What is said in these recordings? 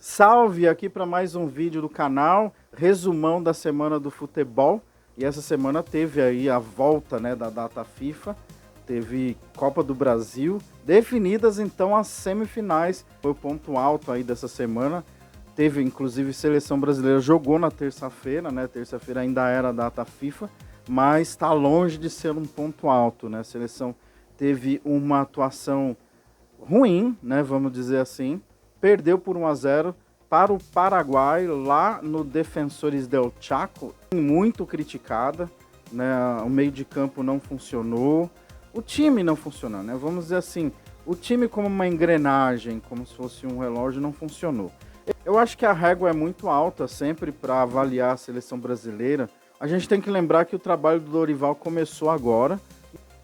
Salve aqui para mais um vídeo do canal, resumão da semana do futebol. E essa semana teve aí a volta, né, da data FIFA, teve Copa do Brasil, definidas então as semifinais. Foi o ponto alto aí dessa semana. Teve inclusive seleção brasileira, jogou na terça-feira, né? Terça-feira ainda era a data FIFA, mas está longe de ser um ponto alto, né? A seleção teve uma atuação ruim, né, vamos dizer assim, perdeu por 1-0 para o Paraguai lá no Defensores del Chaco, muito criticada, né, o meio de campo não funcionou, o time não funcionou, né, vamos dizer assim, o time como uma engrenagem, como se fosse um relógio, não funcionou. Eu acho que a régua é muito alta sempre para avaliar a seleção brasileira. A gente tem que lembrar que o trabalho do Dorival começou agora.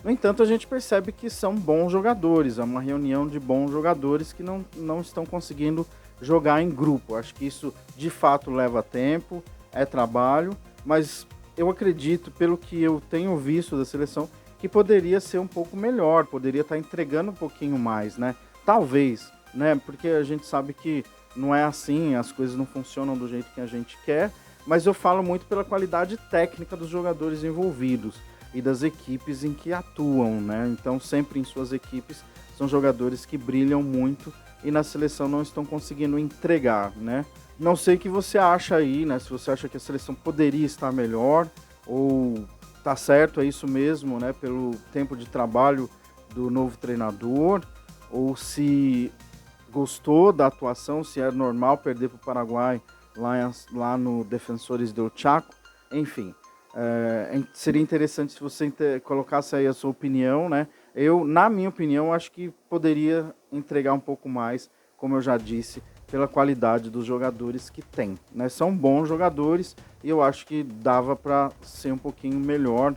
No entanto, a gente percebe que são bons jogadores, é uma reunião de bons jogadores que não estão conseguindo jogar em grupo. Acho que isso, de fato, leva tempo, é trabalho, mas eu acredito, pelo que eu tenho visto da seleção, que poderia ser um pouco melhor, poderia estar entregando um pouquinho mais, né? Talvez, né? Porque a gente sabe que não é assim, as coisas não funcionam do jeito que a gente quer, mas eu falo muito pela qualidade técnica dos jogadores envolvidos e das equipes em que atuam, né? Então, sempre em suas equipes são jogadores que brilham muito e na seleção não estão conseguindo entregar, né? Não sei o que você acha aí, né? Se você acha que a seleção poderia estar melhor ou tá certo, é isso mesmo, né? Pelo tempo de trabalho do novo treinador, ou se gostou da atuação, se é normal perder para o Paraguai lá no Defensores del Chaco, enfim. Seria interessante se você colocasse aí a sua opinião, né? Eu, na minha opinião, acho que poderia entregar um pouco mais, como eu já disse, pela qualidade dos jogadores que tem, né? São bons jogadores e eu acho que dava para ser um pouquinho melhor,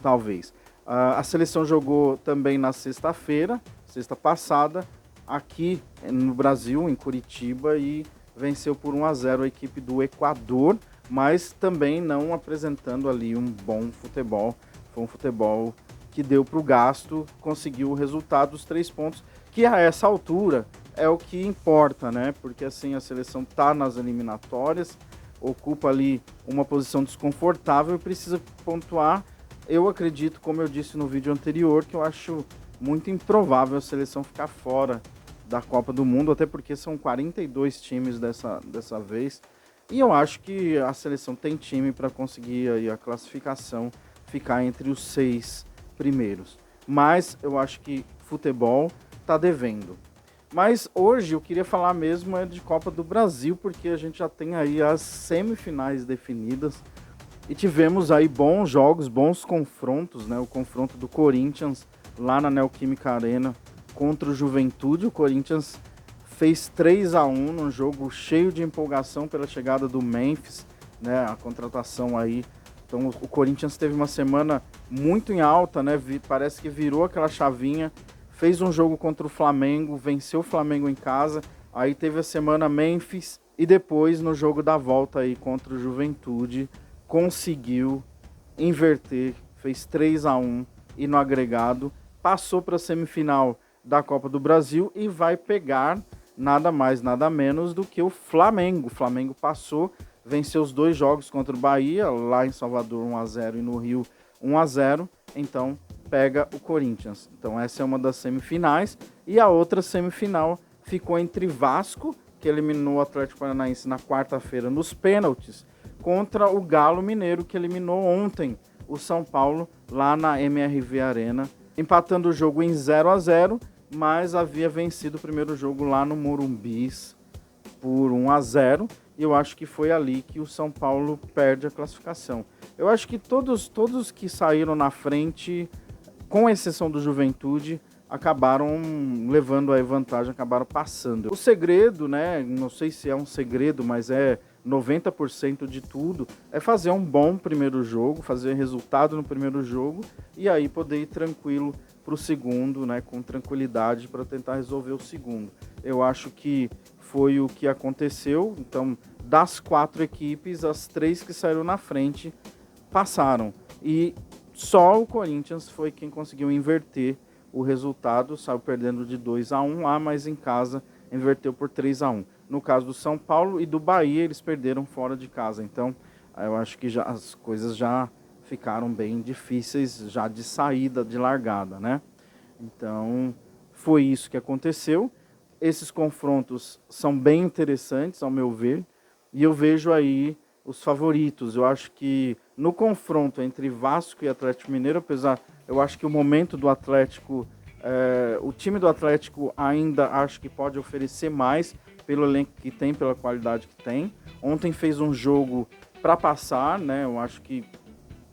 talvez. A seleção jogou também na sexta-feira, sexta passada, aqui no Brasil, em Curitiba, e venceu por 1-0 a equipe do Equador, mas também não apresentando ali um bom futebol. Foi um futebol que deu para o gasto, conseguiu o resultado dos 3 pontos, que a essa altura é o que importa, né? Porque assim a seleção está nas eliminatórias, ocupa ali uma posição desconfortável e precisa pontuar. Eu acredito, como eu disse no vídeo anterior, que eu acho muito improvável a seleção ficar fora da Copa do Mundo, até porque são 42 times dessa vez. E eu acho que a seleção tem time para conseguir aí a classificação, ficar entre os 6 primeiros. Mas eu acho que futebol está devendo. Mas hoje eu queria falar mesmo de Copa do Brasil, porque a gente já tem aí as semifinais definidas. E tivemos aí bons jogos, bons confrontos, né? O confronto do Corinthians lá na Neoquímica Arena contra o Juventude. O Corinthians fez 3-1 num jogo cheio de empolgação pela chegada do Memphis, né? A contratação aí. Então o Corinthians teve uma semana muito em alta, né? Parece que virou aquela chavinha, fez um jogo contra o Flamengo, venceu o Flamengo em casa, aí teve a semana Memphis e depois no jogo da volta aí contra o Juventude conseguiu inverter, fez 3-1 e no agregado passou para a semifinal da Copa do Brasil e vai pegar nada mais, nada menos do que o Flamengo. O Flamengo passou, venceu os 2 jogos contra o Bahia, lá em Salvador 1-0 e no Rio 1-0, então pega o Corinthians. Então essa é uma das semifinais e a outra semifinal ficou entre Vasco, que eliminou o Atlético Paranaense na quarta-feira nos pênaltis, contra o Galo Mineiro, que eliminou ontem o São Paulo lá na MRV Arena, empatando o jogo em 0-0, mas havia vencido o primeiro jogo lá no Morumbis por 1-0, e eu acho que foi ali que o São Paulo perde a classificação. Eu acho que todos que saíram na frente, com exceção do Juventude, acabaram levando a vantagem, acabaram passando. O segredo, né, não sei se é um segredo, mas é 90% de tudo, é fazer um bom primeiro jogo, fazer resultado no primeiro jogo e aí poder ir tranquilo para o segundo, né, com tranquilidade para tentar resolver o segundo. Eu acho que foi o que aconteceu. Então, das 4 equipes, as 3 que saíram na frente passaram e só o Corinthians foi quem conseguiu inverter o resultado, saiu perdendo de 2-1 lá, mas em casa inverteu por 3-1. No caso do São Paulo e do Bahia, eles perderam fora de casa. Então, eu acho que as coisas já ficaram bem difíceis, já de saída, de largada, né? Então, foi isso que aconteceu. Esses confrontos são bem interessantes, ao meu ver, e eu vejo aí os favoritos. Eu acho que no confronto entre Vasco e Atlético Mineiro, apesar, eu acho que o momento do Atlético, o time do Atlético ainda acho que pode oferecer mais pelo elenco que tem, pela qualidade que tem. Ontem fez um jogo para passar, né? Eu acho que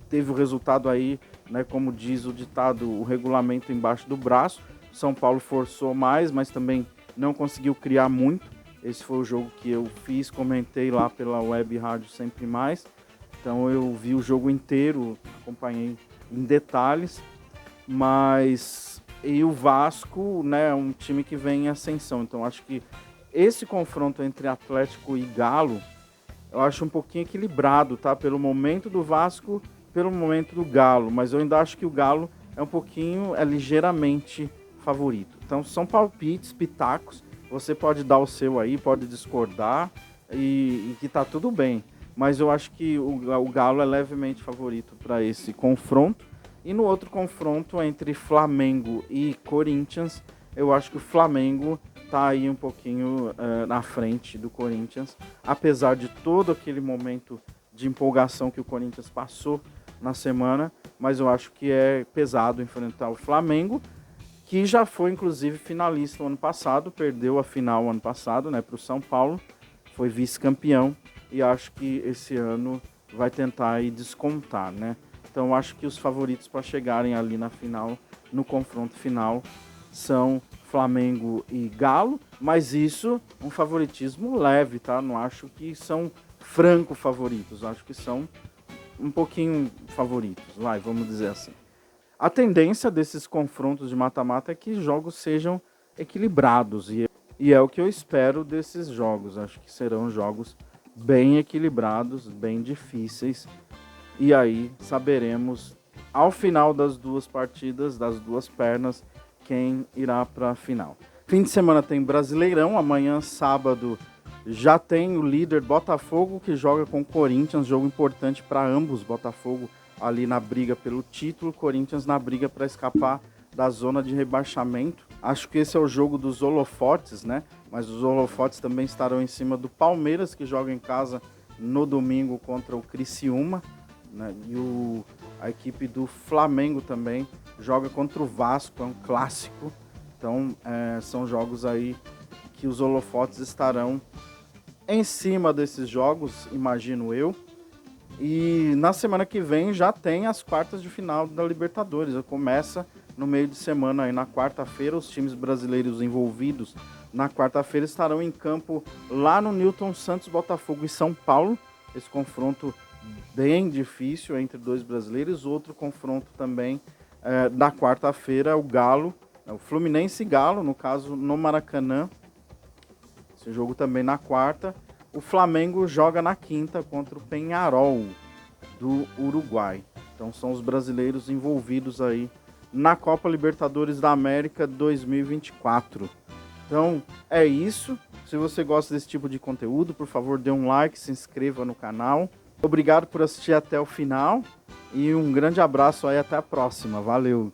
teve o resultado aí, né, como diz o ditado, o regulamento embaixo do braço. São Paulo forçou mais, mas também não conseguiu criar muito. Esse foi o jogo que eu fiz, comentei lá pela web rádio Sempre Mais. Então eu vi o jogo inteiro, acompanhei em detalhes, mas e o Vasco, né, é um time que vem em ascensão. Então acho que esse confronto entre Atlético e Galo, eu acho um pouquinho equilibrado, tá? Pelo momento do Vasco, pelo momento do Galo, mas eu ainda acho que o Galo é um pouquinho, ligeiramente favorito. Então são palpites, pitacos, você pode dar o seu aí, pode discordar e que tá tudo bem. Mas eu acho que o Galo é levemente favorito para esse confronto. E no outro confronto entre Flamengo e Corinthians, eu acho que o Flamengo tá aí um pouquinho na frente do Corinthians, apesar de todo aquele momento de empolgação que o Corinthians passou na semana, mas eu acho que é pesado enfrentar o Flamengo, que já foi inclusive finalista no ano passado, perdeu a final ano passado, né, para o São Paulo, foi vice-campeão e acho que esse ano vai tentar aí descontar, né? Então eu acho que os favoritos para chegarem ali na final, no confronto final, são Flamengo e Galo, mas isso um favoritismo leve, tá? Não acho que são franco favoritos, acho que são um pouquinho favoritos, vamos dizer assim. A tendência desses confrontos de mata-mata é que jogos sejam equilibrados e é o que eu espero desses jogos. Acho que serão jogos bem equilibrados, bem difíceis, e aí saberemos ao final das duas partidas, das duas pernas, quem irá para a final. Fim de semana tem Brasileirão, amanhã sábado já tem o líder Botafogo que joga com o Corinthians, jogo importante para ambos, Botafogo ali na briga pelo título, Corinthians na briga para escapar da zona de rebaixamento. Acho que esse é o jogo dos holofotes, né? Mas os holofotes também estarão em cima do Palmeiras, que joga em casa no domingo contra o Criciúma, né? E a equipe do Flamengo também joga contra o Vasco, é um clássico. Então são jogos aí que os holofotes estarão em cima desses jogos, imagino eu. E na semana que vem já tem as quartas de final da Libertadores. Começa no meio de semana aí, na quarta-feira, os times brasileiros envolvidos na quarta-feira estarão em campo lá no Newton Santos, Botafogo e São Paulo. Esse confronto bem difícil entre dois brasileiros. Outro confronto também da quarta-feira, o Galo, o Fluminense e Galo, no caso no Maracanã. Esse jogo também na quarta. O Flamengo joga na quinta contra o Peñarol do Uruguai. Então são os brasileiros envolvidos aí na Copa Libertadores da América 2024. Então é isso. Se você gosta desse tipo de conteúdo, por favor, dê um like, se inscreva no canal. Obrigado por assistir até o final e um grande abraço aí, até a próxima. Valeu!